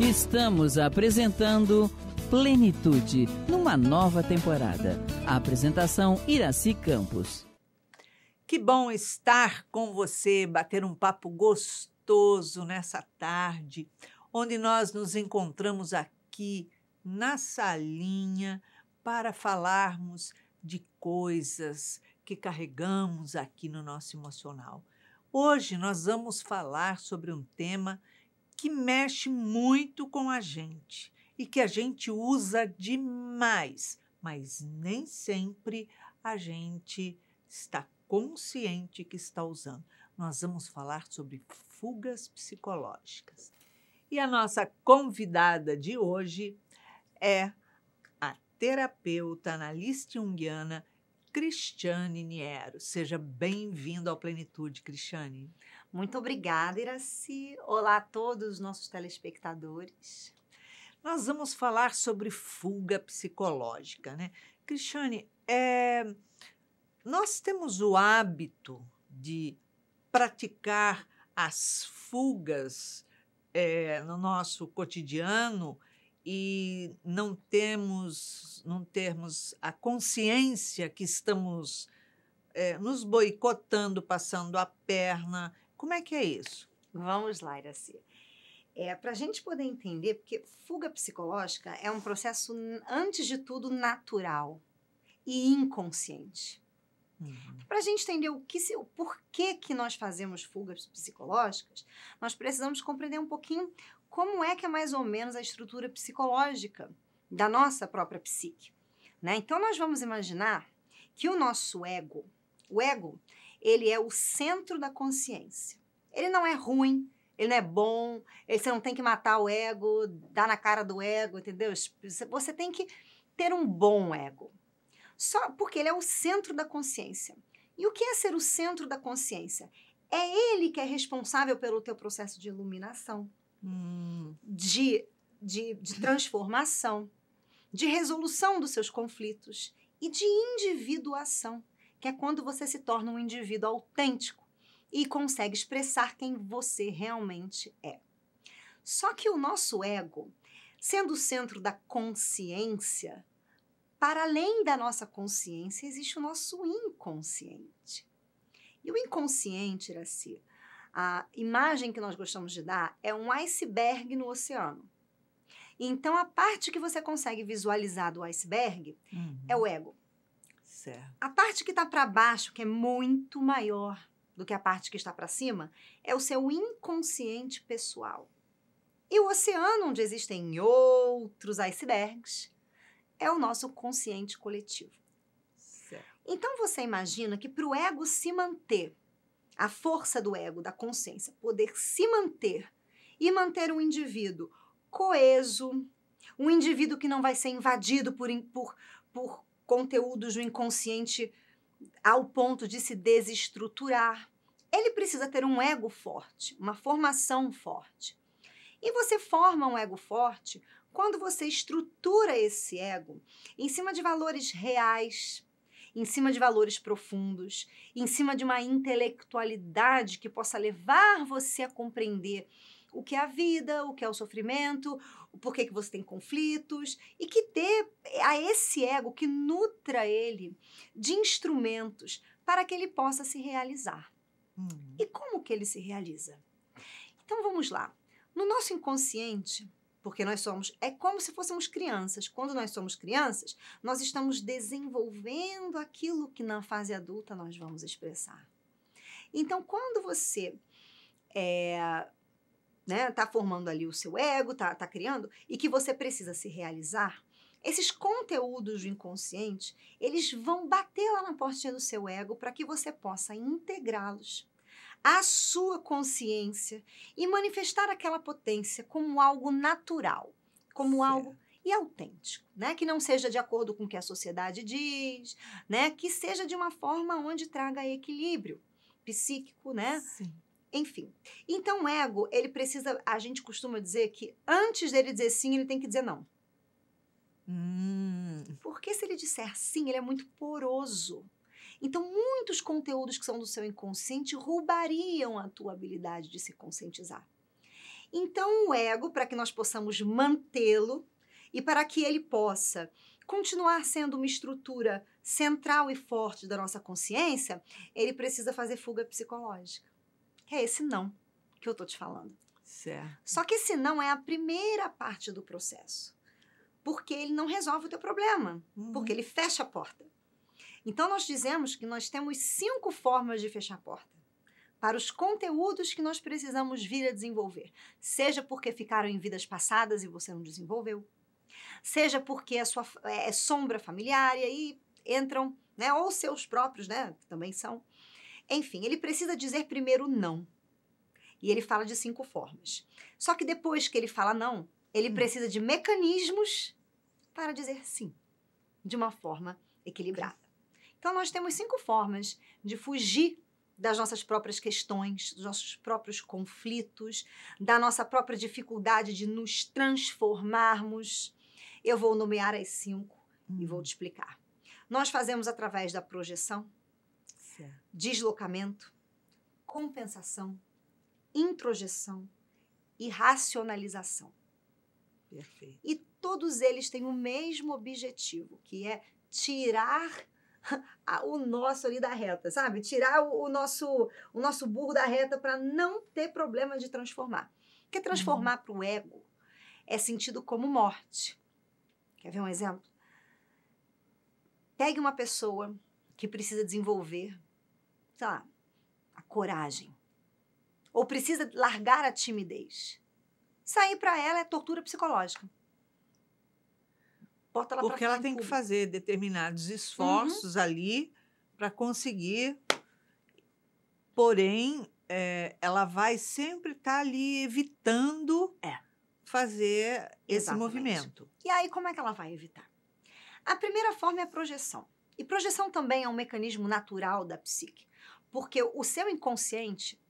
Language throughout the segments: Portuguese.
Estamos apresentando Plenitude, numa nova temporada. A apresentação Iraci Campos. Que bom estar com você, bater um papo gostoso nessa tarde, onde nós nos encontramos aqui na salinha para falarmos de coisas que carregamos aqui no nosso emocional. Hoje nós vamos falar sobre um tema que mexe muito com a gente e que a gente usa demais, mas nem sempre a gente está consciente que está usando. Nós vamos falar sobre fugas psicológicas. E a nossa convidada de hoje é a terapeuta analista junguiana Cristiane Niero. Seja bem-vinda ao Plenitude, Cristiane. Muito obrigada, Iraci. Olá a todos os nossos telespectadores. Nós vamos falar sobre fuga psicológica, né? Cristiane, nós temos o hábito de praticar as fugas no nosso cotidiano e não termos a consciência que estamos nos boicotando, passando a perna. Como é que é isso? Vamos lá, Iraci. Para a gente poder entender, porque fuga psicológica é um processo, antes de tudo, natural e inconsciente. Para a gente entender o porquê que nós fazemos fugas psicológicas, nós precisamos compreender um pouquinho como é que é mais ou menos a estrutura psicológica da nossa própria psique, né? Então, nós vamos imaginar que o nosso ego, ele é o centro da consciência. Ele não é ruim, ele não é bom, você não tem que matar o ego, dar na cara do ego, entendeu? Você tem que ter um bom ego. Só porque ele é o centro da consciência. E o que é ser o centro da consciência? É ele que é responsável pelo teu processo de iluminação, de transformação, de resolução dos seus conflitos e de individuação, que é quando você se torna um indivíduo autêntico e consegue expressar quem você realmente é. Só que o nosso ego, sendo o centro da consciência, para além da nossa consciência, existe o nosso inconsciente. E o inconsciente, Iraci, a imagem que nós gostamos de dar é um iceberg no oceano. Então, a parte que você consegue visualizar do iceberg é o ego. Certo. A parte que está para baixo, que é muito maior do que a parte que está para cima, é o seu inconsciente pessoal. E o oceano, onde existem outros icebergs, é o nosso consciente coletivo. Certo. Então, você imagina que para o ego se manter, a força do ego, da consciência, poder se manter e manter um indivíduo coeso, um indivíduo que não vai ser invadido por conteúdos do inconsciente ao ponto de se desestruturar, ele precisa ter um ego forte, uma formação forte. E você forma um ego forte quando você estrutura esse ego em cima de valores reais, em cima de valores profundos, em cima de uma intelectualidade que possa levar você a compreender o que é a vida, o que é o sofrimento, o porquê que você tem conflitos, e que dê a esse ego, que nutra ele de instrumentos para que ele possa se realizar. E como que ele se realiza? Então vamos lá. No nosso inconsciente, porque é como se fôssemos crianças. Quando nós somos crianças, nós estamos desenvolvendo aquilo que na fase adulta nós vamos expressar. Então, quando você tá formando ali o seu ego, tá criando, e que você precisa se realizar, esses conteúdos do inconsciente, eles vão bater lá na portinha do seu ego para que você possa integrá-los à sua consciência e manifestar aquela potência como algo natural, como algo e autêntico, né? Que não seja de acordo com o que a sociedade diz, né? Que seja de uma forma onde traga equilíbrio psíquico, né? Sim. Enfim. Então, o ego, ele precisa, a gente costuma dizer que antes dele dizer sim, ele tem que dizer não. Porque se ele disser sim, ele é muito poroso. Então, muitos conteúdos que são do seu inconsciente roubariam a tua habilidade de se conscientizar. Então, o ego, para que nós possamos mantê-lo e para que ele possa continuar sendo uma estrutura central e forte da nossa consciência, ele precisa fazer fuga psicológica. Que é esse não que eu estou te falando. Certo. Só que esse não é a primeira parte do processo. Porque ele não resolve o teu problema. Porque ele fecha a porta. Então, nós dizemos que nós temos 5 formas de fechar a porta para os conteúdos que nós precisamos vir a desenvolver. Seja porque ficaram em vidas passadas e você não desenvolveu. Seja porque a sua é sombra familiar e aí entram, né? Ou seus próprios, né? Que também são. Enfim, ele precisa dizer primeiro não. E ele fala de 5 formas. Só que depois que ele fala não, ele precisa de mecanismos para dizer sim, de uma forma equilibrada. Então, nós temos 5 formas de fugir das nossas próprias questões, dos nossos próprios conflitos, da nossa própria dificuldade de nos transformarmos. Eu vou nomear as 5 e vou te explicar. Nós fazemos através da projeção, Certo. deslocamento, compensação, introjeção e racionalização. Perfeito. E todos eles têm o mesmo objetivo, que é tirar o nosso ali da reta, sabe? Tirar o nosso burro da reta para não ter problema de transformar. Porque transformar para o ego é sentido como morte. Quer ver um exemplo? Pegue uma pessoa que precisa desenvolver, sei lá, a coragem. Ou precisa largar a timidez. Sair para ela é tortura psicológica. Bota ela Porque pra ela fora em tem que público. fazer determinados esforços ali para conseguir. Porém, ela vai sempre estar ali evitando fazer esse Exatamente. movimento. E aí, como é que ela vai evitar? A primeira forma é a projeção. E projeção também é um mecanismo natural da psique. Porque o seu inconsciente,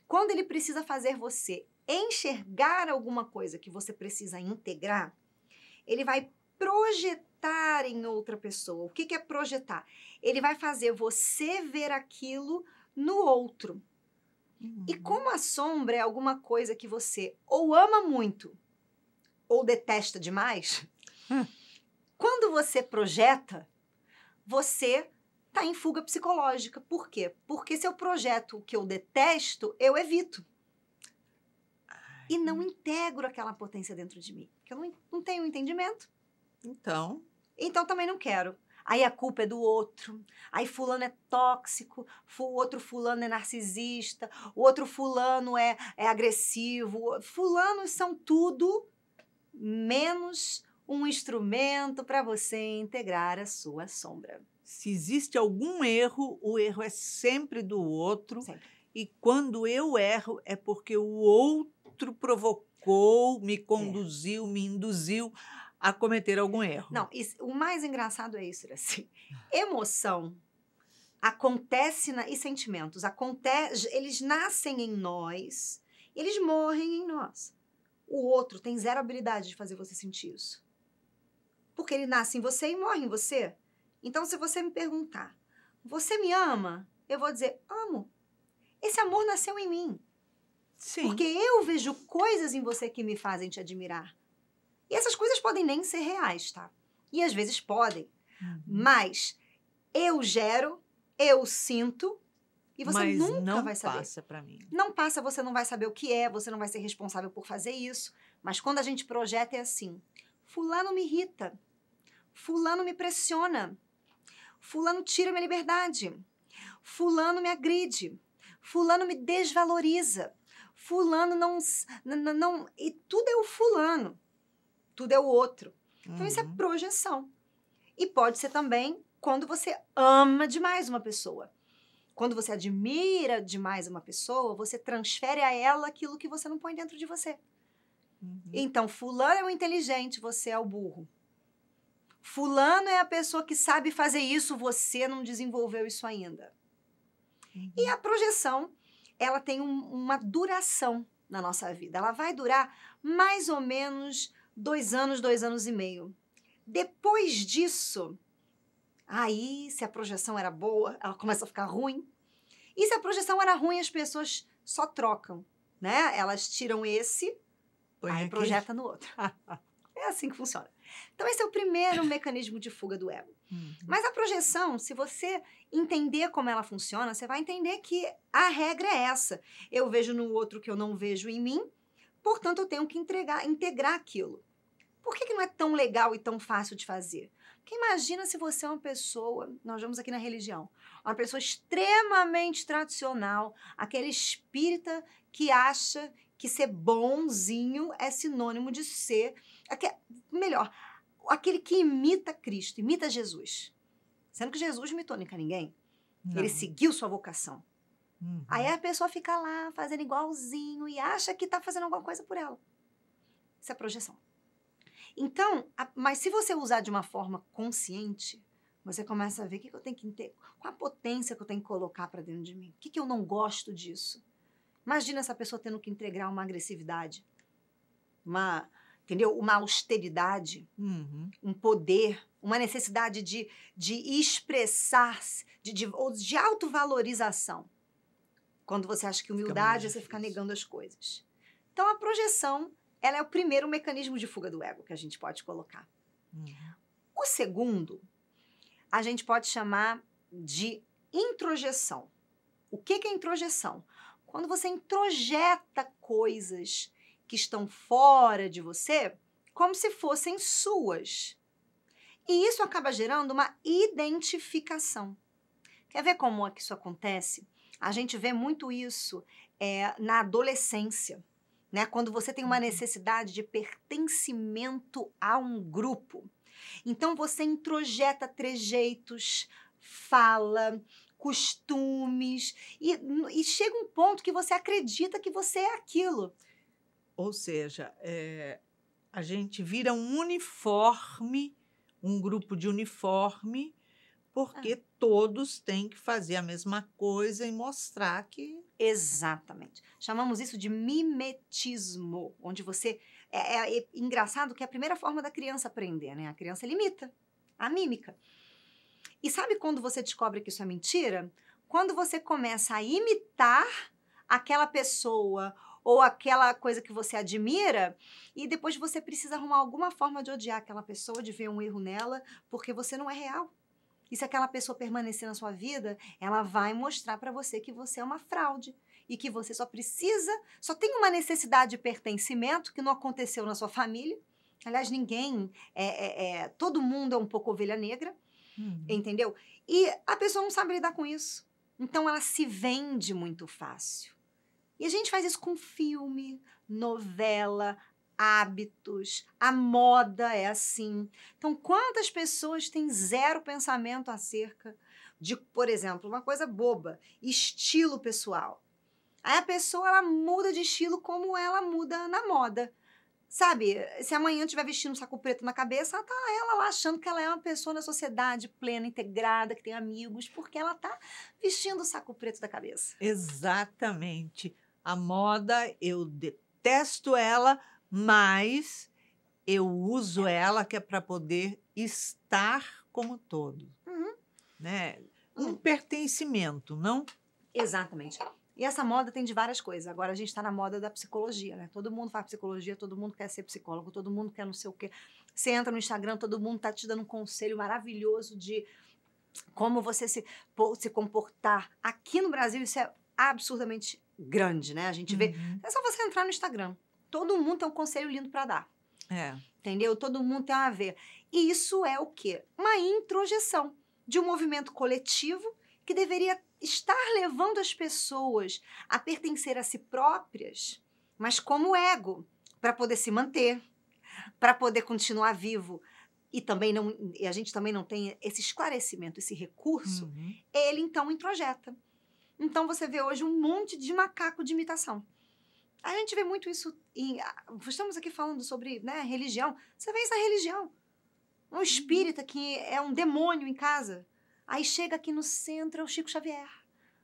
quando ele precisa fazer você enxergar alguma coisa que você precisa integrar, ele vai projetar em outra pessoa. O que é projetar? Ele vai fazer você ver aquilo no outro. E como a sombra é alguma coisa que você ou ama muito ou detesta demais, quando você projeta, você está em fuga psicológica. Por quê? Porque se eu projeto o que eu detesto, eu evito. E não integro aquela potência dentro de mim. Porque eu não tenho entendimento. Então, Então também não quero. Aí a culpa é do outro. Aí fulano é tóxico, o outro fulano é narcisista, o outro fulano é agressivo. Fulanos são tudo menos um instrumento para você integrar a sua sombra. se existe algum erro, o erro é sempre do outro. Sempre. E quando eu erro, é porque o outro provocou, me conduziu, me induziu a cometer algum erro. Não, o mais engraçado é isso, assim. Emoção acontece e sentimentos eles nascem em nós, eles morrem em nós. O outro tem 0 habilidade de fazer você sentir isso. Porque ele nasce em você e morre em você. Então, se você me perguntar, você me ama? Eu vou dizer, amo. Esse amor nasceu em mim. Sim. Porque eu vejo coisas em você que me fazem te admirar. E essas coisas podem nem ser reais, tá? E às vezes podem. Mas eu gero, eu sinto, e você Mas nunca não vai saber. passa para mim. Não passa, você não vai saber o que é, você não vai ser responsável por fazer isso. Mas quando a gente projeta é assim, fulano me irrita, fulano me pressiona, fulano tira minha liberdade, fulano me agride, fulano me desvaloriza, fulano não... E tudo é o fulano, tudo é o outro. Então isso é projeção. E pode ser também quando você ama demais uma pessoa. Quando você admira demais uma pessoa, você transfere a ela aquilo que você não põe dentro de você. Então, fulano é o inteligente, você é o burro. Fulano é a pessoa que sabe fazer isso, você não desenvolveu isso ainda. E a projeção, ela tem uma duração na nossa vida. Ela vai durar mais ou menos 2 anos, 2 anos e meio. Depois disso, aí, se a projeção era boa, ela começa a ficar ruim. E se a projeção era ruim, as pessoas só trocam, né? Elas tiram esse Põe Aí aqui. projeta no outro. É assim que funciona. Então, esse é o primeiro mecanismo de fuga do ego. Mas a projeção, se você entender como ela funciona, você vai entender que a regra é essa. Eu vejo no outro o que eu não vejo em mim, portanto, eu tenho que integrar aquilo. Por que não é tão legal e tão fácil de fazer? Porque imagina se você é uma pessoa, nós vamos aqui na religião, uma pessoa extremamente tradicional, aquele espírita que acha que ser bonzinho é sinônimo de ser, melhor, aquele que imita Cristo, imita Jesus. Sendo que Jesus não imitou nunca ninguém. Não. Ele seguiu sua vocação. Uhum. Aí a pessoa fica lá fazendo igualzinho e acha que está fazendo alguma coisa por ela. Isso é projeção. Então, mas se você usar de uma forma consciente, você começa a ver o que eu tenho que ter, qual a potência que eu tenho que colocar para dentro de mim. O que eu não gosto disso? Imagina essa pessoa tendo que integrar uma agressividade, entendeu? Uma austeridade, um poder, uma necessidade de expressar-se, de autovalorização. Quando você acha que humildade é você ficar negando as coisas. Então, a projeção, ela é o primeiro mecanismo de fuga do ego que a gente pode colocar. O segundo, a gente pode chamar de introjeção. O que é introjeção? Quando você introjeta coisas que estão fora de você, como se fossem suas. E isso acaba gerando uma identificação. Quer ver como é que isso acontece? A gente vê muito isso na adolescência, né? Quando você tem uma necessidade de pertencimento a um grupo. Então, você introjeta trejeitos, fala, costumes, e chega um ponto que você acredita que você é aquilo. Ou seja, a gente vira um uniforme, um grupo de uniforme, porque todos têm que fazer a mesma coisa e mostrar que... Exatamente. Chamamos isso de mimetismo, onde você... É engraçado que é a primeira forma da criança aprender, né? A criança imita a mímica. E sabe quando você descobre que isso é mentira? Quando você começa a imitar aquela pessoa ou aquela coisa que você admira e depois você precisa arrumar alguma forma de odiar aquela pessoa, de ver um erro nela, porque você não é real. E se aquela pessoa permanecer na sua vida, ela vai mostrar para você que você é uma fraude e que você só tem uma necessidade de pertencimento que não aconteceu na sua família. Aliás, todo mundo é um pouco ovelha negra, entendeu? E a pessoa não sabe lidar com isso. Então, ela se vende muito fácil. E a gente faz isso com filme, novela, hábitos, a moda é assim. Então, quantas pessoas têm zero pensamento acerca de, por exemplo, uma coisa boba, estilo pessoal. Aí a pessoa, ela muda de estilo como ela muda na moda. Sabe, se amanhã estiver vestindo um saco preto na cabeça, tá ela lá achando que ela é uma pessoa na sociedade plena, integrada, que tem amigos, porque ela tá vestindo o saco preto da cabeça. Exatamente. A moda, eu detesto ela, mas eu uso ela que é para poder estar como todo. Né? Um pertencimento, não? Exatamente. E essa moda tem de várias coisas. Agora a gente está na moda da psicologia, né? Todo mundo faz psicologia, todo mundo quer ser psicólogo, todo mundo quer não sei o quê. Você entra no Instagram, todo mundo tá te dando um conselho maravilhoso de como você se comportar. Aqui no Brasil isso é absurdamente grande, né? A gente vê... É só você entrar no Instagram. Todo mundo tem um conselho lindo para dar. Entendeu? Todo mundo tem a ver. E isso é o quê? Uma introjeção de um movimento coletivo que deveria estar levando as pessoas a pertencer a si próprias, mas como ego, para poder se manter, para poder continuar vivo. E a gente também não tem esse esclarecimento, esse recurso, ele então introjeta. Então você vê hoje um monte de macaco de imitação. A gente vê muito isso, estamos aqui falando sobre, né, religião, você vê isso na religião. Um espírita que é um demônio em casa, aí chega aqui no centro, é o Chico Xavier.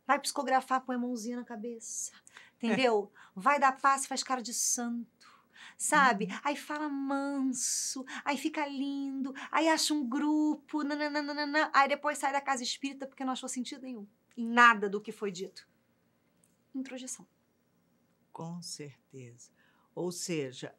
Vai psicografar, põe a mãozinha na cabeça, entendeu? Vai dar passe, faz cara de santo, sabe? Aí fala manso, aí fica lindo, aí acha um grupo, nananana, aí depois sai da casa espírita porque não achou sentido nenhum em nada do que foi dito. Introjeção. Com certeza. Ou seja,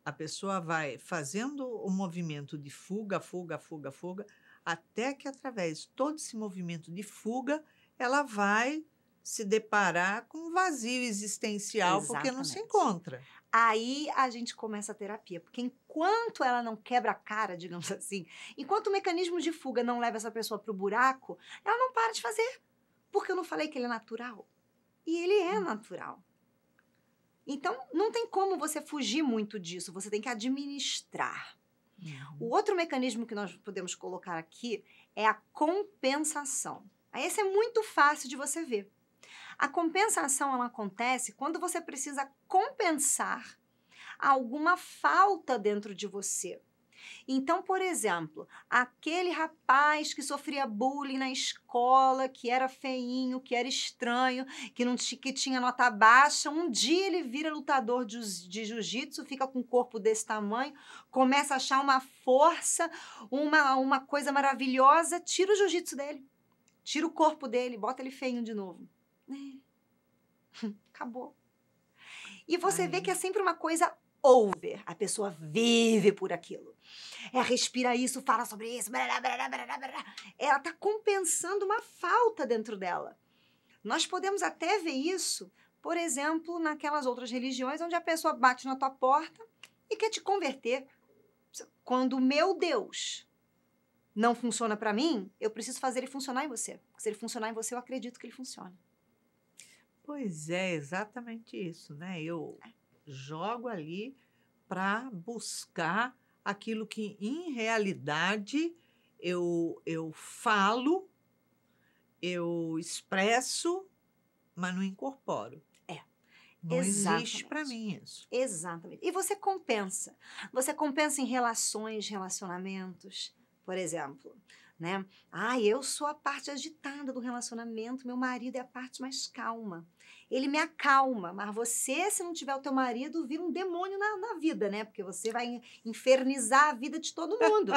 a pessoa vai fazendo o movimento de fuga, fuga, fuga, fuga, até que através de todo esse movimento de fuga, ela vai se deparar com um vazio existencial, porque não se Exatamente. encontra. Aí a gente começa a terapia, porque enquanto ela não quebra a cara, digamos assim, enquanto o mecanismo de fuga não leva essa pessoa para o buraco, ela não para de fazer. Porque eu não falei que ele é natural. E ele é natural. Então, não tem como você fugir muito disso, você tem que administrar. O outro mecanismo que nós podemos colocar aqui é a compensação. Aí esse é muito fácil de você ver. A compensação, ela acontece quando você precisa compensar alguma falta dentro de você. Então, por exemplo, aquele rapaz que sofria bullying na escola, que era feinho, que era estranho, que tinha nota baixa, um dia ele vira lutador de jiu-jitsu, fica com um corpo desse tamanho, começa a achar uma força, uma coisa maravilhosa, tira o jiu-jitsu dele, tira o corpo dele, bota ele feinho de novo. Acabou. E você vê que é sempre uma coisa over. A pessoa vive por aquilo. Respira isso, fala sobre isso. Ela está compensando uma falta dentro dela. Nós podemos até ver isso, por exemplo, naquelas outras religiões onde a pessoa bate na tua porta e quer te converter. Quando o meu Deus não funciona para mim, eu preciso fazer ele funcionar em você. Porque se ele funcionar em você, eu acredito que ele funciona. Pois é, exatamente isso, né? Eu jogo ali para buscar aquilo que, em realidade, eu falo, eu expresso, mas não incorporo. Não existe para mim isso. Exatamente. E você compensa. Você compensa em relações, relacionamentos, por exemplo, né? Eu sou a parte agitada do relacionamento, meu marido é a parte mais calma. Ele me acalma, mas você, se não tiver o teu marido, vira um demônio na vida, né? Porque você vai infernizar a vida de todo mundo.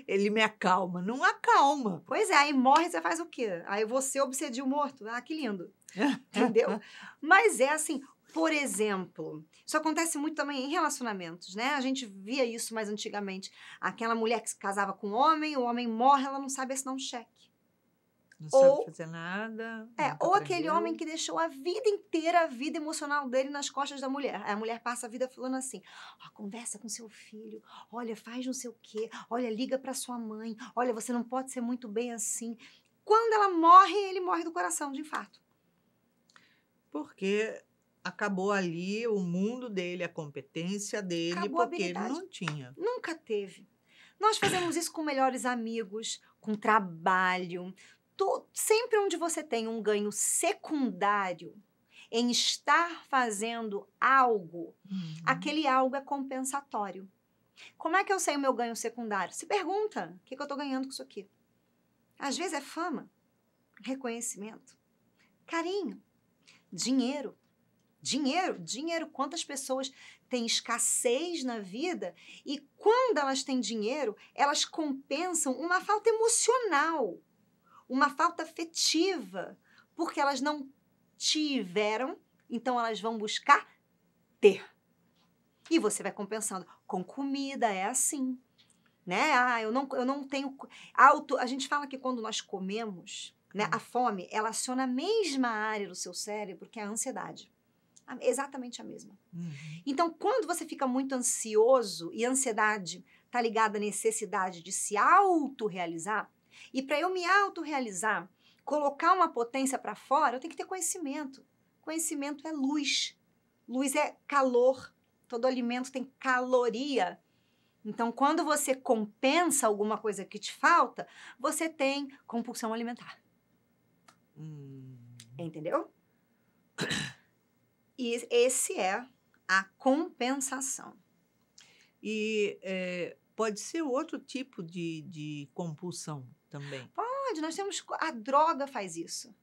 Ele me acalma, não acalma. Pois é, aí morre, você faz o quê? Aí você obsedia o morto. Que lindo. Entendeu? Mas é assim, por exemplo, isso acontece muito também em relacionamentos, né? A gente via isso mais antigamente. Aquela mulher que se casava com o homem morre, ela não sabe assinar um cheque. Não sabe fazer nada. Ou aquele homem que deixou a vida inteira, a vida emocional dele nas costas da mulher. A mulher passa a vida falando assim, conversa com seu filho, olha, faz não sei o quê, olha, liga para sua mãe, olha, você não pode ser muito bem assim. Quando ela morre, ele morre do coração, de infarto. Porque acabou ali o mundo dele, a competência dele, Acabou porque ele não tinha. Nunca teve. Nós fazemos isso com melhores amigos, com trabalho. Sempre onde você tem um ganho secundário em estar fazendo algo, aquele algo é compensatório. Como é que eu sei o meu ganho secundário? Se pergunta, o que eu estou ganhando com isso aqui? Às vezes é fama, reconhecimento, carinho, dinheiro. Dinheiro. Quantas pessoas têm escassez na vida e quando elas têm dinheiro, elas compensam uma falta emocional, uma falta afetiva, porque elas não tiveram, então elas vão buscar ter. E você vai compensando. Com comida é assim, né? Eu não tenho... A gente fala que quando nós comemos, né, a fome, ela aciona a mesma área do seu cérebro que a ansiedade. Exatamente a mesma. Então, quando você fica muito ansioso, e a ansiedade está ligada à necessidade de se autorrealizar, e para eu me autorrealizar, colocar uma potência para fora, eu tenho que ter conhecimento. Conhecimento é luz. Luz é calor. Todo alimento tem caloria. Então, quando você compensa alguma coisa que te falta, você tem compulsão alimentar. Entendeu? E esse é a compensação. E pode ser outro tipo de compulsão também. Pode, nós temos... A droga faz isso.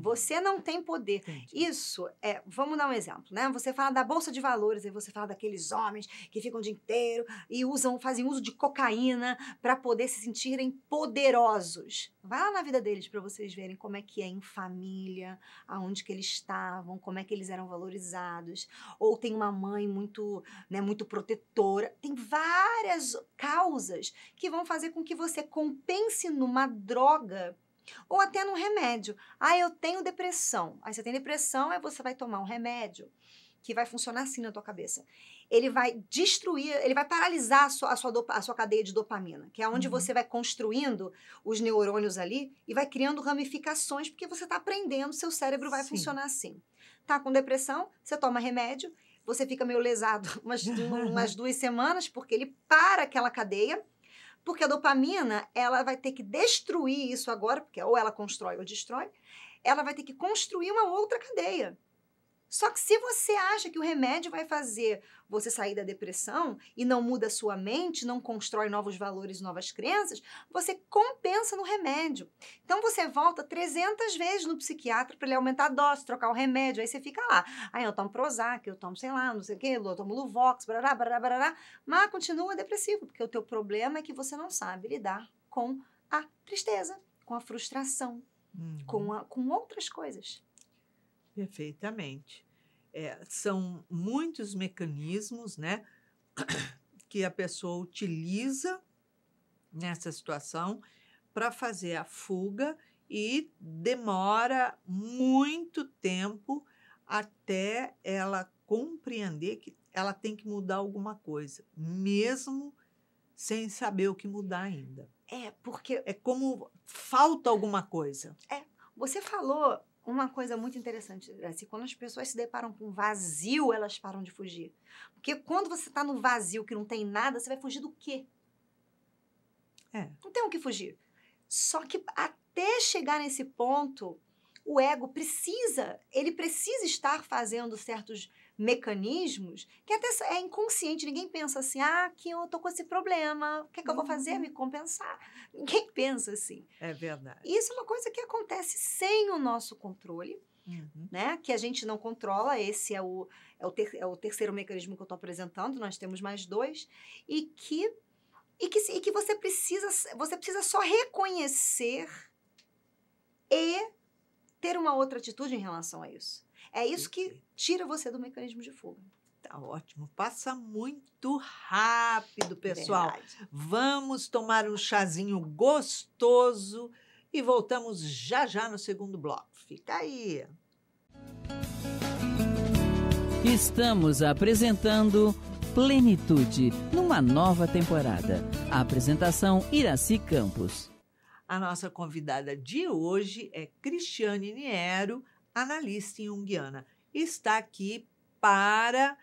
Você não tem poder. Entendi. Isso vamos dar um exemplo, né? Você fala da bolsa de valores, aí você fala daqueles homens que ficam o dia inteiro e fazem uso de cocaína para poder se sentirem poderosos. Vai lá na vida deles para vocês verem como é que é em família, aonde que eles estavam, como é que eles eram valorizados. Ou tem uma mãe muito, né, muito protetora. Tem várias causas que vão fazer com que você compense numa droga ou até num remédio. Eu tenho depressão. Aí você tem depressão, aí você vai tomar um remédio que vai funcionar assim na tua cabeça. Ele vai destruir, ele vai paralisar a sua cadeia de dopamina, que é onde você vai construindo os neurônios ali e vai criando ramificações, porque você está aprendendo, seu cérebro vai funcionar assim. Tá com depressão, você toma remédio, você fica meio lesado umas 2 semanas, porque ele para aquela cadeia. Porque a dopamina, ela vai ter que destruir isso agora, porque ou ela constrói ou destrói, ela vai ter que construir uma outra cadeia. Só que se você acha que o remédio vai fazer você sair da depressão e não muda a sua mente, não constrói novos valores, novas crenças, você compensa no remédio. Então você volta 300 vezes no psiquiatra para ele aumentar a dose, trocar o remédio, aí você fica lá. Aí eu tomo Prozac, eu tomo sei lá, não sei o quê, eu tomo Luvox, barará, barará, barará, mas continua depressivo, porque o teu problema é que você não sabe lidar com a tristeza, com a frustração, com outras coisas. Perfeitamente. São muitos mecanismos, né, que a pessoa utiliza nessa situação para fazer a fuga e demora muito tempo até ela compreender que ela tem que mudar alguma coisa, mesmo sem saber o que mudar ainda. Porque... É como falta alguma coisa. Você falou uma coisa muito interessante, assim, quando as pessoas se deparam com vazio, elas param de fugir. Porque quando você está no vazio, que não tem nada, você vai fugir do quê? Não tem o que fugir. Só que até chegar nesse ponto, o ego precisa estar fazendo certos mecanismos que até é inconsciente. Ninguém pensa assim, que eu tô com esse problema, o que é que eu vou fazer? Me compensar. Ninguém pensa assim. É verdade. Isso é uma coisa que acontece sem o nosso controle, né? Que a gente não controla. Esse é o terceiro mecanismo que eu estou apresentando. Nós temos mais 2. E que você precisa só reconhecer e ter uma outra atitude em relação a isso. É isso que tira você do mecanismo de fuga. Tá ótimo. Passa muito rápido, pessoal. Verdade. Vamos tomar um chazinho gostoso e voltamos já já no segundo bloco. Fica aí. Estamos apresentando Plenitude, numa nova temporada. A apresentação Iraci Campos. A nossa convidada de hoje é Cristiane Niero, analista junguiana. Está aqui para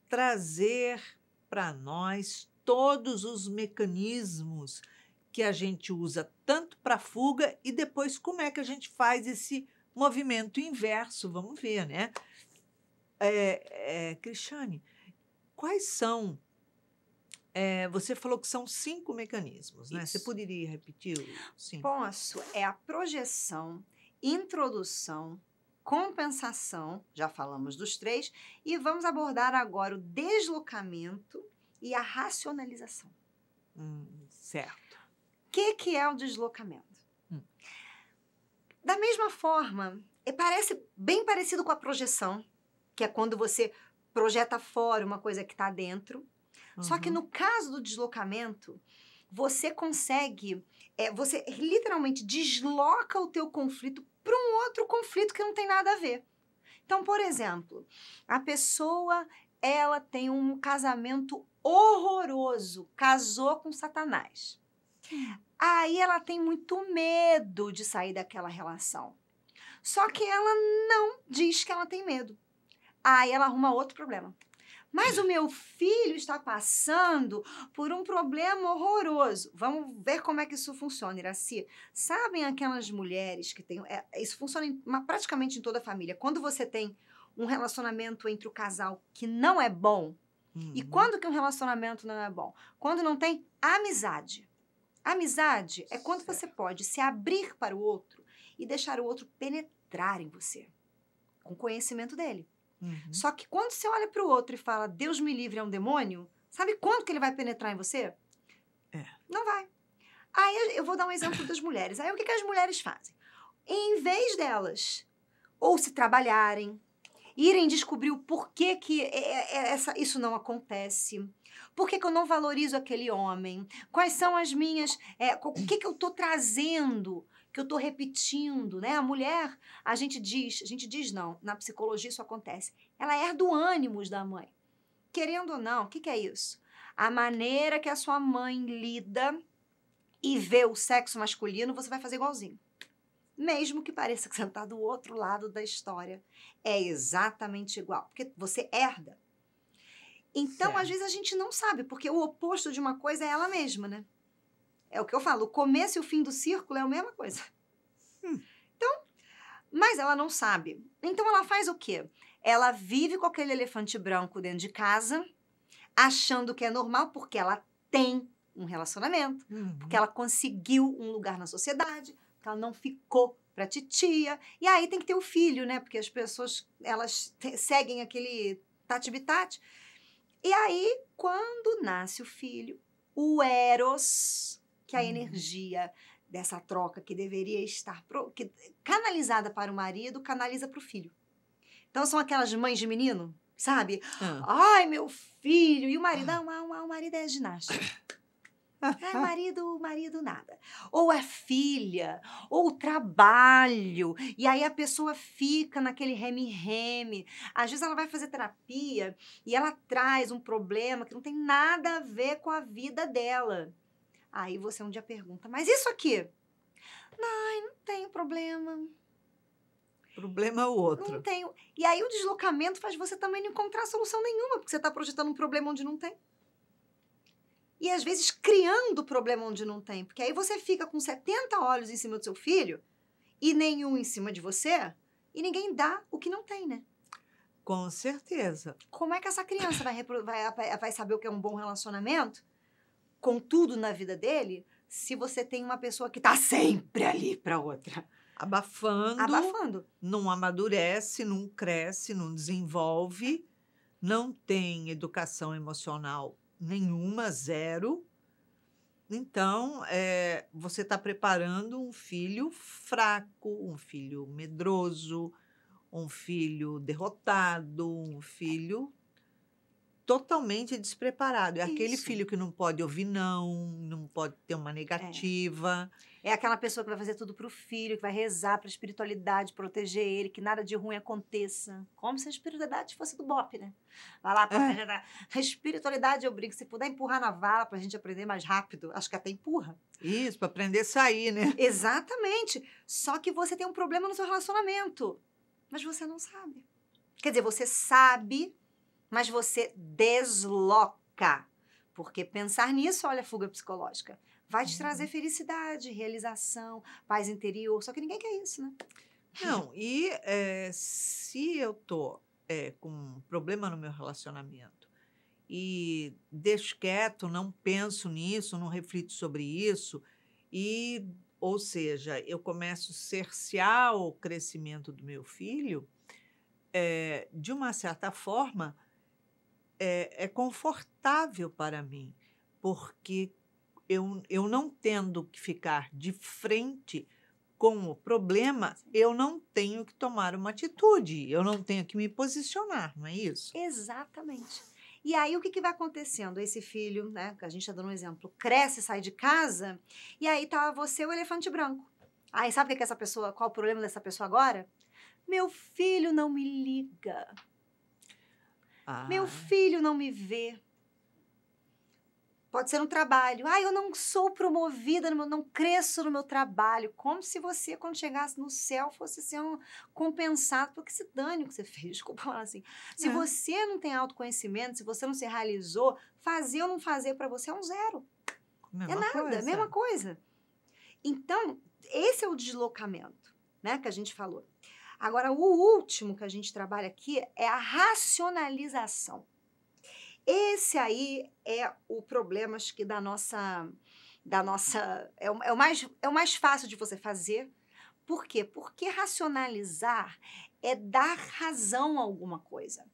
trazer para nós todos os mecanismos que a gente usa tanto para fuga e depois como é que a gente faz esse movimento inverso. Vamos ver, né? Cristiane, quais são... você falou que são 5 mecanismos, né? Você poderia repetir os 5? Posso. É a projeção, introdução, compensação, já falamos dos 3, e vamos abordar agora o deslocamento e a racionalização. Certo. O que é o deslocamento? Da mesma forma, parece bem parecido com a projeção, que é quando você projeta fora uma coisa que está dentro. Só que no caso do deslocamento, você consegue, você literalmente desloca o teu conflito para um outro conflito que não tem nada a ver. Então, por exemplo, a pessoa, ela tem um casamento horroroso, casou com Satanás. Aí ela tem muito medo de sair daquela relação. Só que ela não diz que ela tem medo. Aí ela arruma outro problema. Mas o meu filho está passando por um problema horroroso. Vamos ver como é que isso funciona, Iraci. Sabem aquelas mulheres que têm... isso funciona praticamente em toda a família. Quando você tem um relacionamento entre o casal que não é bom, e quando que um relacionamento não é bom? Quando não tem amizade. Amizade é quando você pode se abrir para o outro e deixar o outro penetrar penetrar em você, com conhecimento dele. Uhum. Só que quando você olha para o outro e fala, Deus me livre, é um demônio, sabe quando que ele vai penetrar em você? Não vai. Aí eu vou dar um exemplo das mulheres. Aí o que as mulheres fazem? Em vez delas ou se trabalharem, irem descobrir o porquê que isso não acontece, por que eu não valorizo aquele homem, quais são as minhas, o que eu estou trazendo, que eu estou repetindo, né? A mulher, a gente diz não, na psicologia isso acontece, ela herda o ânimos da mãe. Querendo ou não, o que é isso? A maneira que a sua mãe lida e vê o sexo masculino, você vai fazer igualzinho. Mesmo que pareça que você está do outro lado da história. É exatamente igual, porque você herda. Então, Certo. às vezes, a gente não sabe, porque o oposto de uma coisa é ela mesma, né? É o que eu falo, o começo e o fim do círculo é a mesma coisa. Então, mas ela não sabe. Então, ela faz o quê? Ela vive com aquele elefante branco dentro de casa, achando que é normal, porque ela tem um relacionamento, porque ela conseguiu um lugar na sociedade, que ela não ficou pra titia. E aí tem que ter o filho, né? Porque as pessoas, elas seguem aquele tati-bitati. E aí, quando nasce o filho, o Eros, que é a energia dessa troca que deveria estar canalizada para o marido, canaliza para o filho. Então, são aquelas mães de menino, sabe? Ai, meu filho! E o marido, o marido é ginástica. Marido nada. Ou a filha, ou o trabalho. E aí a pessoa fica naquele reme-reme. Às vezes ela vai fazer terapia e ela traz um problema que não tem nada a ver com a vida dela. Aí você um dia pergunta, mas isso aqui? Não tenho problema. Problema é o outro. Não tenho. E aí o deslocamento faz você também não encontrar solução nenhuma, porque você está projetando um problema onde não tem. E, às vezes, criando problema onde não tem. Porque aí você fica com 70 olhos em cima do seu filho e nenhum em cima de você e ninguém dá o que não tem, né? Com certeza. Como é que essa criança vai saber o que é um bom relacionamento com tudo na vida dele se você tem uma pessoa que tá sempre ali pra outra? Abafando. Não amadurece, não cresce, não desenvolve, não tem educação emocional nenhuma, zero. Então, você está preparando um filho fraco, um filho medroso, um filho derrotado, um filho totalmente despreparado. É aquele Isso. filho que não pode ouvir não pode ter uma negativa. É aquela pessoa que vai fazer tudo pro filho, que vai rezar pra espiritualidade, proteger ele, que nada de ruim aconteça. Como se a espiritualidade fosse do BOP, né? Vai lá, proteger. A espiritualidade, eu brinco, se puder empurrar na vala pra gente aprender mais rápido, acho que até empurra. Isso, para aprender a sair, né? Exatamente. Só que você tem um problema no seu relacionamento, mas você não sabe. Quer dizer, você sabe, mas você desloca. Porque pensar nisso, olha a fuga psicológica. Vai te trazer felicidade, realização, paz interior. Só que ninguém quer isso, né? Não, e se eu tô com um problema no meu relacionamento e deixo quieto, não penso nisso, não reflito sobre isso, ou seja, eu começo a cercear o crescimento do meu filho, de uma certa forma, é confortável para mim, porque eu não tendo que ficar de frente com o problema, eu não tenho que tomar uma atitude, eu não tenho que me posicionar, não é isso? Exatamente. E aí, o que vai acontecendo? Esse filho, né, que a gente está dando um exemplo, cresce, sai de casa, e aí tá você o elefante branco. Aí, sabe o que essa pessoa, qual o problema dessa pessoa agora? Meu filho não me liga. Meu filho não me vê. Pode ser no trabalho. Eu não sou promovida, não cresço no meu trabalho. Como se você, quando chegasse no céu, fosse ser compensado. Porque se dane o que você fez. Desculpa falar assim. Se você não tem autoconhecimento, se você não se realizou, fazer ou não fazer para você é um zero. É mesma coisa. Então, esse é o deslocamento, né, que a gente falou. Agora, o último que a gente trabalha aqui é a racionalização. Esse aí é o problema, acho que é o mais fácil de você fazer, Por quê? Porque racionalizar é dar razão a alguma coisa.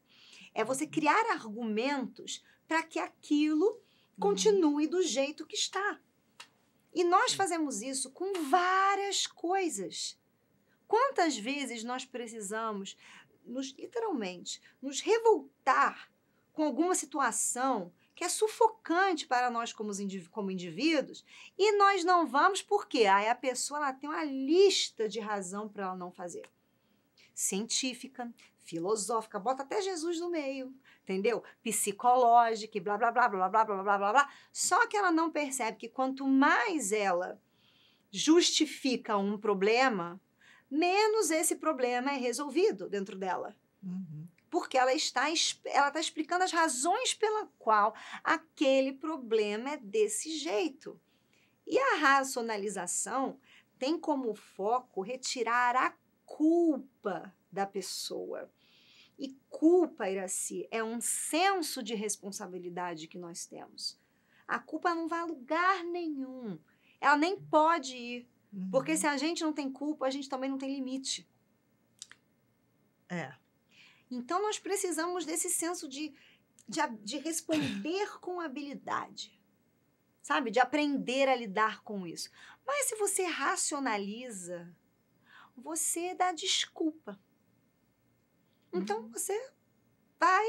É você criar argumentos para que aquilo continue do jeito que está. E nós fazemos isso com várias coisas. Quantas vezes nós precisamos, literalmente, nos revoltar com alguma situação que é sufocante para nós como indivíduos, e nós não vamos porque a pessoa ela tem uma lista de razão para ela não fazer. Científica, filosófica, bota até Jesus no meio, entendeu? Psicológica e blá, blá, blá, blá, blá, blá, blá, blá, blá. Só que ela não percebe que quanto mais ela justifica um problema, menos esse problema é resolvido dentro dela. Porque ela está explicando as razões pela qual aquele problema é desse jeito. E a racionalização tem como foco retirar a culpa da pessoa. E culpa, Iraci, é um senso de responsabilidade que nós temos. A culpa não vai a lugar nenhum. Ela nem pode ir. Porque se a gente não tem culpa, a gente também não tem limite. Então, nós precisamos desse senso de responder com habilidade, sabe? De aprender a lidar com isso. Mas se você racionaliza, você dá desculpa. Então, você vai...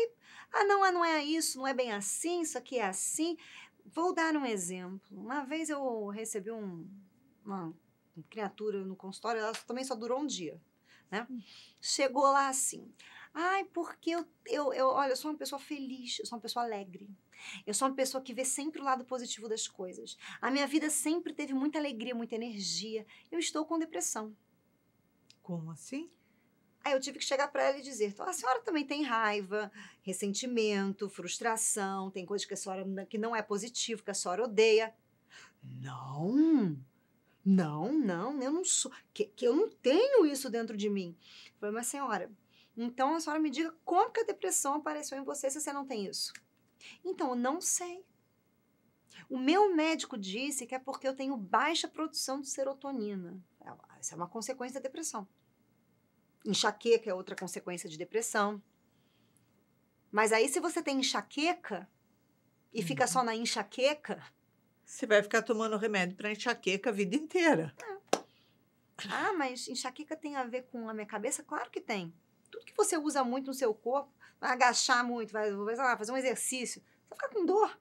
não é isso, não é bem assim, isso aqui é assim. Vou dar um exemplo. Uma vez eu recebi uma criatura no consultório, ela também só durou um dia, né? Chegou lá assim... porque olha, eu sou uma pessoa feliz, eu sou uma pessoa alegre. Eu sou uma pessoa que vê sempre o lado positivo das coisas. A minha vida sempre teve muita alegria, muita energia. Eu estou com depressão. Como assim? Aí eu tive que chegar para ela e dizer, a senhora também tem raiva, ressentimento, frustração, tem coisas que a senhora que não é positivo, que a senhora odeia. Não, eu não sou, que eu não tenho isso dentro de mim. Eu falei, mas senhora... Então, a senhora me diga como que a depressão apareceu em você se você não tem isso. Então, eu não sei. O meu médico disse que é porque eu tenho baixa produção de serotonina. Essa é uma consequência da depressão. Enxaqueca é outra consequência de depressão. Mas aí, se você tem enxaqueca e fica só na enxaqueca... Você vai ficar tomando remédio para enxaqueca a vida inteira. Mas enxaqueca tem a ver com a minha cabeça? Claro que tem. Tudo que você usa muito no seu corpo, vai agachar muito, vai fazer um exercício, você vai ficar com dor.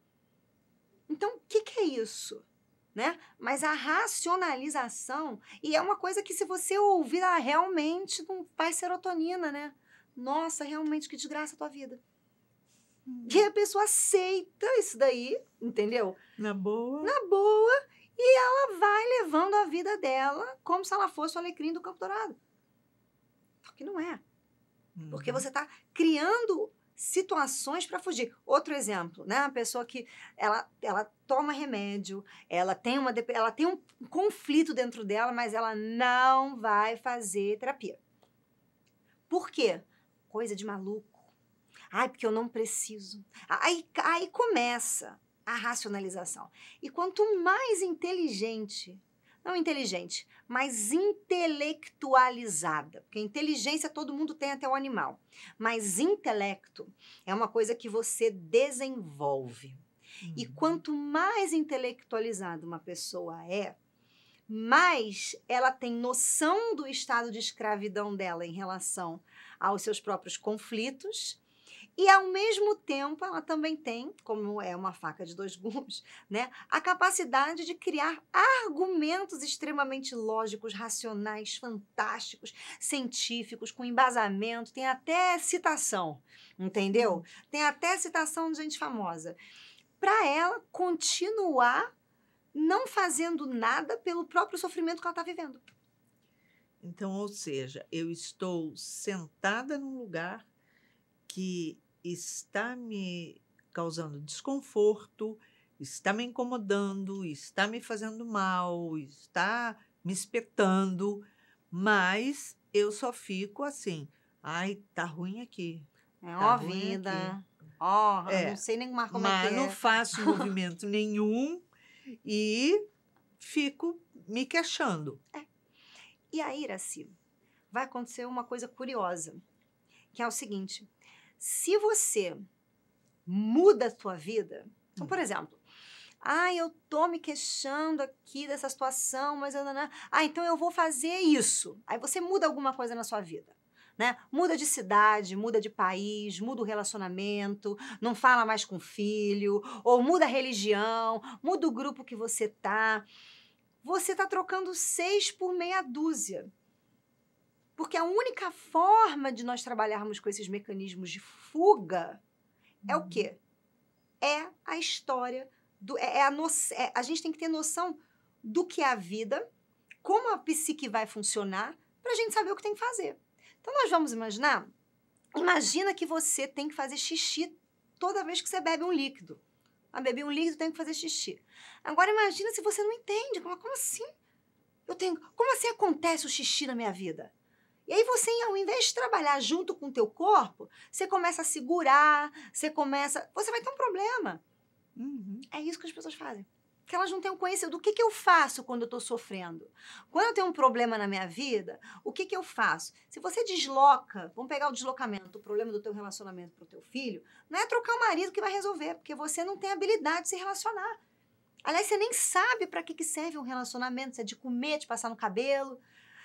Então, o que é isso? Né? Mas a racionalização, e é uma coisa que se você ouvir, ela realmente não faz serotonina, né? Nossa, realmente, que desgraça a tua vida. E a pessoa aceita isso daí, entendeu? Na boa. Na boa, e ela vai levando a vida dela como se ela fosse o alecrim do Campo Dourado. Só que não é. Porque você está criando situações para fugir. Outro exemplo, né? A pessoa que ela toma remédio, ela tem um conflito dentro dela, mas ela não vai fazer terapia. Por quê? Coisa de maluco. Porque eu não preciso. Aí começa a racionalização. E quanto mais não inteligente, mas intelectualizada. Porque inteligência todo mundo tem, até o animal. Mas intelecto é uma coisa que você desenvolve. E quanto mais intelectualizada uma pessoa é, mais ela tem noção do estado de escravidão dela em relação aos seus próprios conflitos. E, ao mesmo tempo, ela também tem, como é uma faca de dois gumes, né, a capacidade de criar argumentos extremamente lógicos, racionais, fantásticos, científicos, com embasamento, tem até citação, entendeu? Tem até citação de gente famosa. Para ela continuar não fazendo nada pelo próprio sofrimento que ela está vivendo. Então, ou seja, eu estou sentada num lugar que está me causando desconforto, está me incomodando, está me fazendo mal, está me espetando, mas eu só fico assim, tá ruim aqui. Tá vida, não sei nem mais como é que é. Mas não faço movimento nenhum e fico me queixando. E aí, Iraci, vai acontecer uma coisa curiosa, que é o seguinte, se você muda a sua vida, então, por exemplo, eu tô me queixando aqui dessa situação, mas então eu vou fazer isso. Aí você muda alguma coisa na sua vida, né? Muda de cidade, muda de país, muda o relacionamento, não fala mais com o filho, ou muda a religião, muda o grupo que você tá. Você tá trocando 6 por meia dúzia. Porque a única forma de nós trabalharmos com esses mecanismos de fuga é o quê? É a história, a gente tem que ter noção do que é a vida, como a psique vai funcionar, para a gente saber o que tem que fazer. Então, nós vamos imagina que você tem que fazer xixi toda vez que você bebe um líquido. Beber um líquido, tem que fazer xixi. Agora, imagina se você não entende. Como assim? Como assim acontece o xixi na minha vida? E aí você, ao invés de trabalhar junto com o teu corpo, você começa a segurar, você vai ter um problema. Uhum. É isso que as pessoas fazem. Porque elas não têm conhecimento do que eu faço quando eu estou sofrendo. Quando eu tenho um problema na minha vida, o que eu faço? Se você desloca, vamos pegar o deslocamento, o problema do teu relacionamento para o teu filho, não é trocar o marido que vai resolver, porque você não tem habilidade de se relacionar. Aliás, você nem sabe para que serve um relacionamento, se é de comer, de passar no cabelo.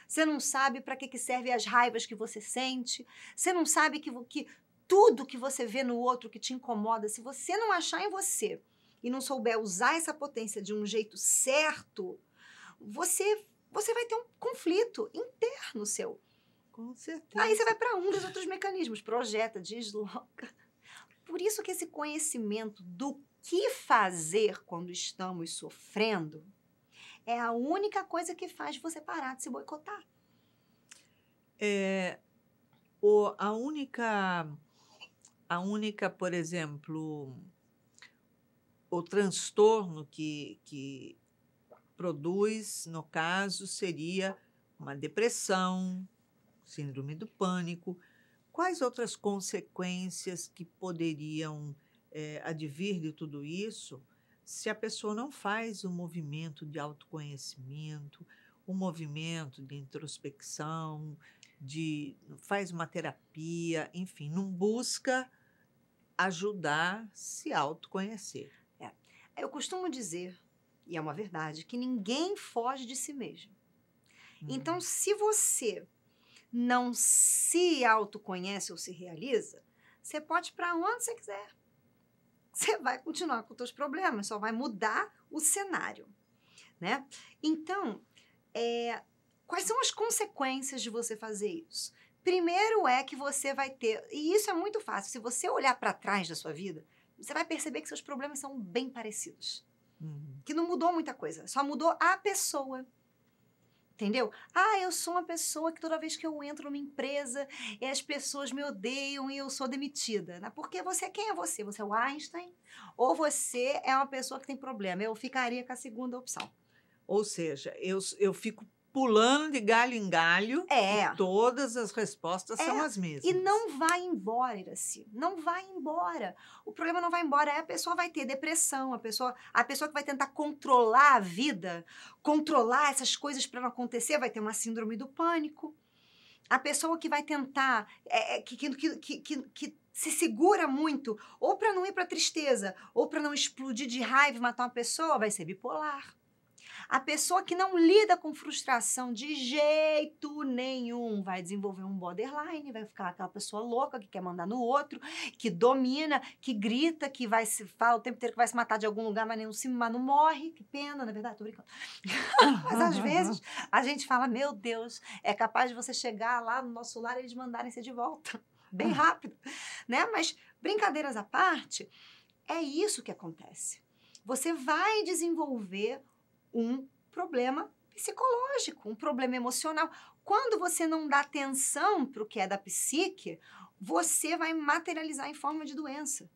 Você não sabe para que servem as raivas que você sente. Você não sabe que tudo que você vê no outro que te incomoda, se você não achar em você e não souber usar essa potência de um jeito certo, você vai ter um conflito interno seu. Com certeza. Aí você vai para um dos outros mecanismos, projeta, desloca. Por isso que esse conhecimento do que fazer quando estamos sofrendo é a única coisa que faz você parar de se boicotar. A única, por exemplo, o transtorno que produz, no caso, seria uma depressão, síndrome do pânico. Quais outras consequências que poderiam advir de tudo isso se a pessoa não faz um movimento de autoconhecimento, um movimento de introspecção, faz uma terapia, enfim, não busca ajudar se autoconhecer? Eu costumo dizer, e é uma verdade, que ninguém foge de si mesmo. Então, se você não se autoconhece ou se realiza, você pode ir para onde você quiser. Você vai continuar com os seus problemas, só vai mudar o cenário, né? Então, quais são as consequências de você fazer isso? Primeiro é que você vai ter, e isso é muito fácil, se você olhar para trás da sua vida, você vai perceber que seus problemas são bem parecidos. Que não mudou muita coisa, só mudou a pessoa. Entendeu? Eu sou uma pessoa que toda vez que eu entro numa empresa, as pessoas me odeiam e eu sou demitida. Né? Porque quem é você? Você é o Einstein? Ou você é uma pessoa que tem problema? Eu ficaria com a segunda opção. Ou seja, eu fico pulando de galho em galho e todas as respostas são as mesmas. E não vai embora, Iraci. Não vai embora. O problema não vai embora. Aí a pessoa vai ter depressão, a pessoa que vai tentar controlar a vida, controlar essas coisas para não acontecer, vai ter uma síndrome do pânico. A pessoa que vai tentar, que se segura muito, ou para não ir para tristeza, ou para não explodir de raiva e matar uma pessoa, vai ser bipolar. A pessoa que não lida com frustração de jeito nenhum vai desenvolver um borderline, vai ficar aquela pessoa louca que quer mandar no outro, que domina, que grita, que fala o tempo inteiro que vai se matar de algum lugar, mas não morre. Que pena, na verdade, tô brincando. Mas às vezes a gente fala, meu Deus, é capaz de você chegar lá no nosso lar e eles mandarem você de volta. Bem rápido, né? Mas brincadeiras à parte, é isso que acontece. Você vai desenvolver um problema psicológico, um problema emocional. Quando você não dá atenção para o que é da psique, você vai materializar em forma de doença.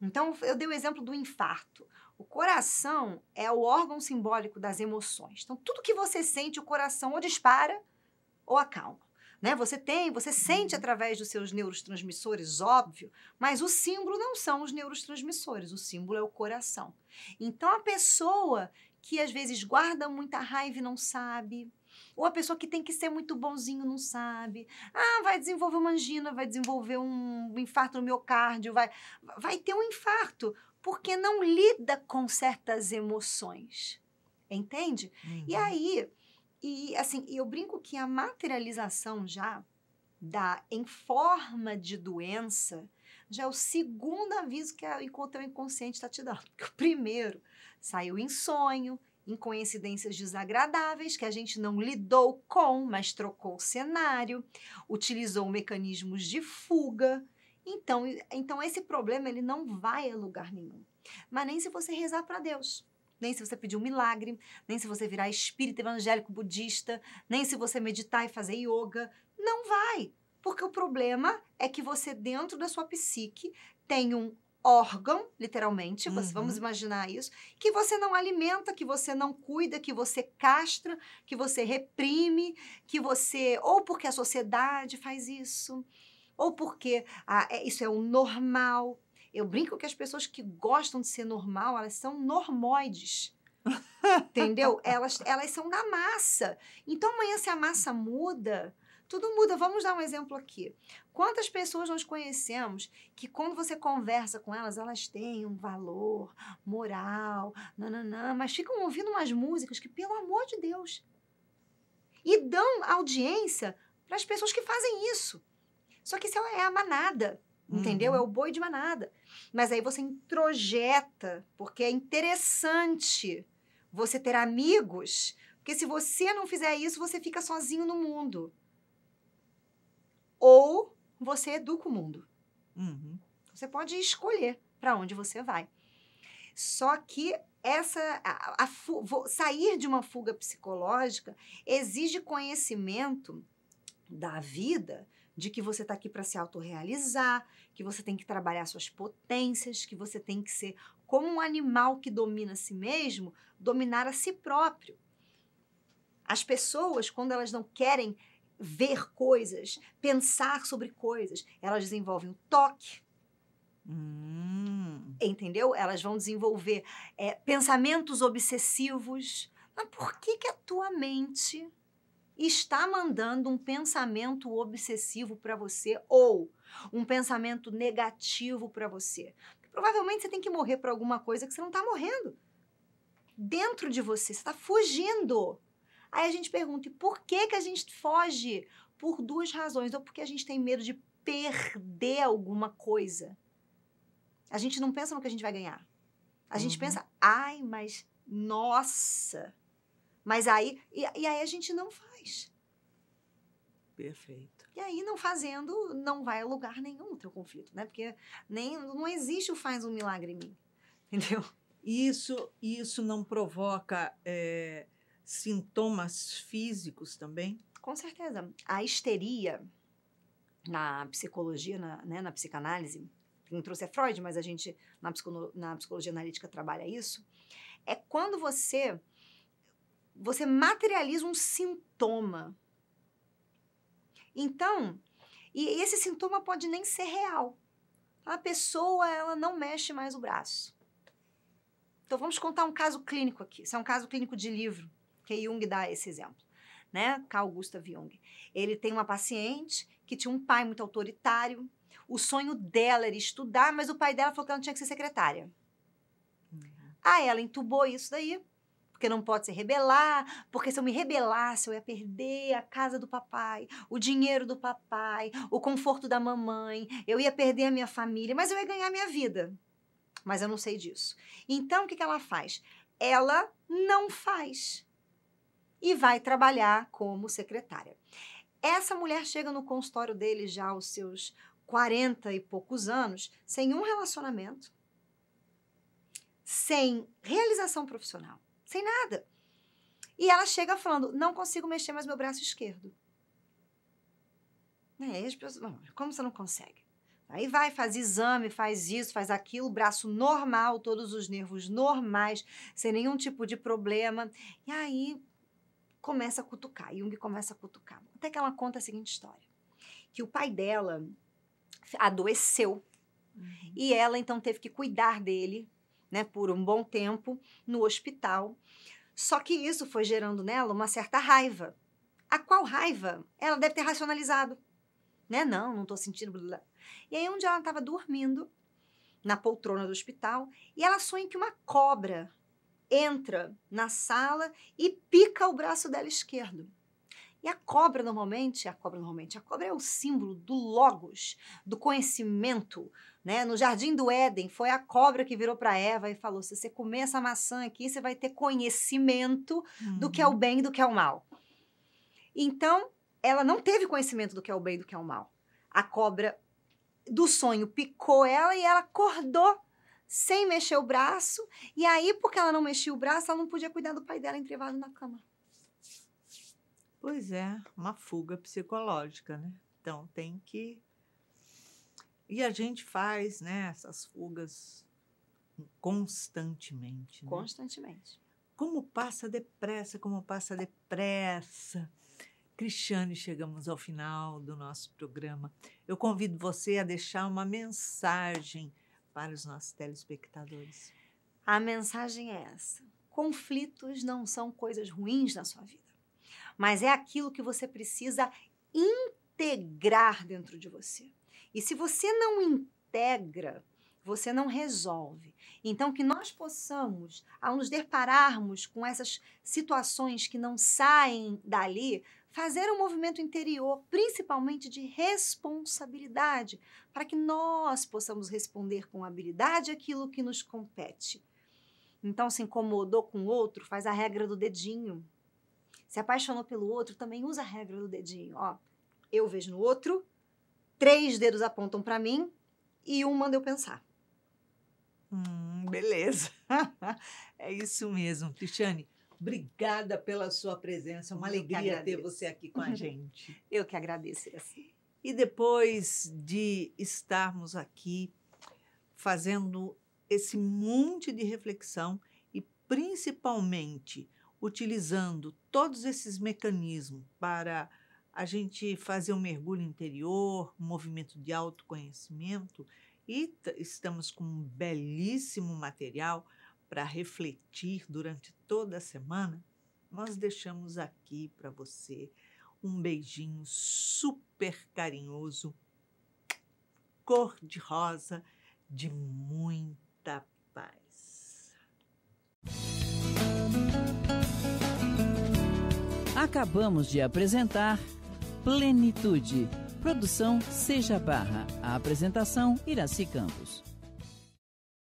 Então, eu dei o exemplo do infarto. O coração é o órgão simbólico das emoções. Então, tudo que você sente, o coração ou dispara ou acalma. Né? Você sente através dos seus neurotransmissores, óbvio, mas o símbolo não são os neurotransmissores, o símbolo é o coração. Então, a pessoa que às vezes guarda muita raiva e não sabe, Ou a pessoa que tem que ser muito bonzinho não sabe. Ah, vai desenvolver uma angina, vai desenvolver um infarto no miocárdio, vai ter um infarto, porque não lida com certas emoções. Entende? E aí, assim, eu brinco que a materialização já em forma de doença já é o segundo aviso que o teu inconsciente está te dando. Porque o primeiro saiu em sonho, em coincidências desagradáveis que a gente não lidou com, mas trocou o cenário, utilizou mecanismos de fuga. Então esse problema ele não vai a lugar nenhum. Mas nem se você rezar para Deus, nem se você pedir um milagre, nem se você virar espírita evangélico budista, nem se você meditar e fazer yoga, não vai. Porque o problema é que você, dentro da sua psique, tem um órgão, literalmente, vamos imaginar isso, que você não alimenta, que você não cuida, que você castra, que você reprime, ou porque a sociedade faz isso, ou porque isso é o normal. Eu brinco que as pessoas que gostam de ser normal, elas são normoides. Entendeu? Elas são da massa. Então, amanhã, se a massa muda, tudo muda. Vamos dar um exemplo aqui. Quantas pessoas nós conhecemos que, quando você conversa com elas, elas têm um valor moral, mas ficam ouvindo umas músicas que, pelo amor de Deus, e dão audiência para as pessoas que fazem isso. Só que isso é a manada. Entendeu? É o boi de manada. Mas aí você introjeta, porque é interessante você ter amigos, porque se você não fizer isso, você fica sozinho no mundo. Ou você educa o mundo. Você pode escolher para onde você vai. Só que sair de uma fuga psicológica exige conhecimento da vida, de que você está aqui para se autorrealizar, que você tem que trabalhar suas potências, que você tem que ser como um animal que domina a si mesmo, dominar a si próprio. As pessoas, quando elas não querem ver coisas, pensar sobre coisas, elas desenvolvem o toque. Entendeu? Elas vão desenvolver pensamentos obsessivos. Mas por que a tua mente está mandando um pensamento obsessivo para você ou um pensamento negativo para você? Porque provavelmente você tem que morrer por alguma coisa que você não está morrendo. Dentro de você está fugindo. Aí a gente pergunta, e por que a gente foge? Por duas razões. Ou porque a gente tem medo de perder alguma coisa. A gente não pensa no que a gente vai ganhar. A gente pensa, mas nossa. Mas aí, e aí a gente não faz. Perfeito. E aí, não fazendo, não vai a lugar nenhum o teu conflito, né? Porque não existe o faz um milagre em mim, entendeu? Isso não provoca sintomas físicos também? Com certeza. A histeria, na psicologia, na psicanálise, quem trouxe é Freud, mas a gente, na psicologia analítica, trabalha isso, é quando você materializa um sintoma. Então, e esse sintoma pode nem ser real. A pessoa, ela não mexe mais o braço. Então, vamos contar um caso clínico aqui. Isso é um caso clínico de livro, que Jung dá esse exemplo, né? Carl Gustav Jung. Ele tem uma paciente que tinha um pai muito autoritário. O sonho dela era estudar, mas o pai dela falou que ela não tinha que ser secretária. Aí ela entubou isso daí, porque não pode se rebelar, porque se eu me rebelasse, eu ia perder a casa do papai, o dinheiro do papai, o conforto da mamãe, eu ia perder a minha família, mas eu ia ganhar a minha vida. Mas eu não sei disso. Então, o que ela faz? Ela não faz. E vai trabalhar como secretária. Essa mulher chega no consultório dele já aos seus 40 e poucos anos, sem um relacionamento, sem realização profissional, sem nada. E ela chega falando, não consigo mexer mais meu braço esquerdo. Aí as pessoas, como você não consegue? Aí vai, faz exame, faz isso, faz aquilo, braço normal, todos os nervos normais, sem nenhum tipo de problema. E aí começa a cutucar, Jung começa a cutucar. Até que ela conta a seguinte história, que o pai dela adoeceu e ela então teve que cuidar dele, né, por um bom tempo no hospital. Só que isso foi gerando nela uma certa raiva, A qual raiva ela deve ter racionalizado. Né? Não tô sentindo... Blá, blá. E aí um dia ela estava dormindo na poltrona do hospital e ela sonha que uma cobra entra na sala e pica o braço dela esquerdo. E a cobra é o símbolo do logos, do conhecimento, né? No Jardim do Éden, foi a cobra que virou para Eva e falou, se você comer essa maçã aqui, você vai ter conhecimento do que é o bem e do que é o mal. Então, ela não teve conhecimento do que é o bem e do que é o mal. A cobra do sonho picou ela e ela acordou sem mexer o braço. E aí, porque ela não mexia o braço, ela não podia cuidar do pai dela entrevado na cama. Pois é, uma fuga psicológica, né? Então tem que... E a gente faz, né, essas fugas constantemente. Né? Constantemente. Como passa depressa. Cristiane, chegamos ao final do nosso programa. Eu convido você a deixar uma mensagem para os nossos telespectadores. A mensagem é essa. Conflitos não são coisas ruins na sua vida, mas é aquilo que você precisa integrar dentro de você. E se você não integra, você não resolve. Então, que nós possamos, ao nos depararmos com essas situações que não saem dali, fazer um movimento interior, principalmente de responsabilidade, para que nós possamos responder com habilidade aquilo que nos compete. Então, se incomodou com o outro, faz a regra do dedinho. Se apaixonou pelo outro, também usa a regra do dedinho. Ó, eu vejo no outro, 3 dedos apontam para mim e 1 manda eu pensar. Beleza. É isso mesmo. Cristiane, obrigada pela sua presença. Uma alegria ter você aqui com a gente. Eu que agradeço. Assim. E depois de estarmos aqui fazendo esse monte de reflexão e principalmente utilizando todos esses mecanismos para a gente fazer um mergulho interior, um movimento de autoconhecimento, e estamos com um belíssimo material para refletir durante toda a semana, nós deixamos aqui para você um beijinho super carinhoso, cor-de-rosa, de muita paz. Acabamos de apresentar Plenitude. Produção Seja Barra. A apresentação Iraci Campos.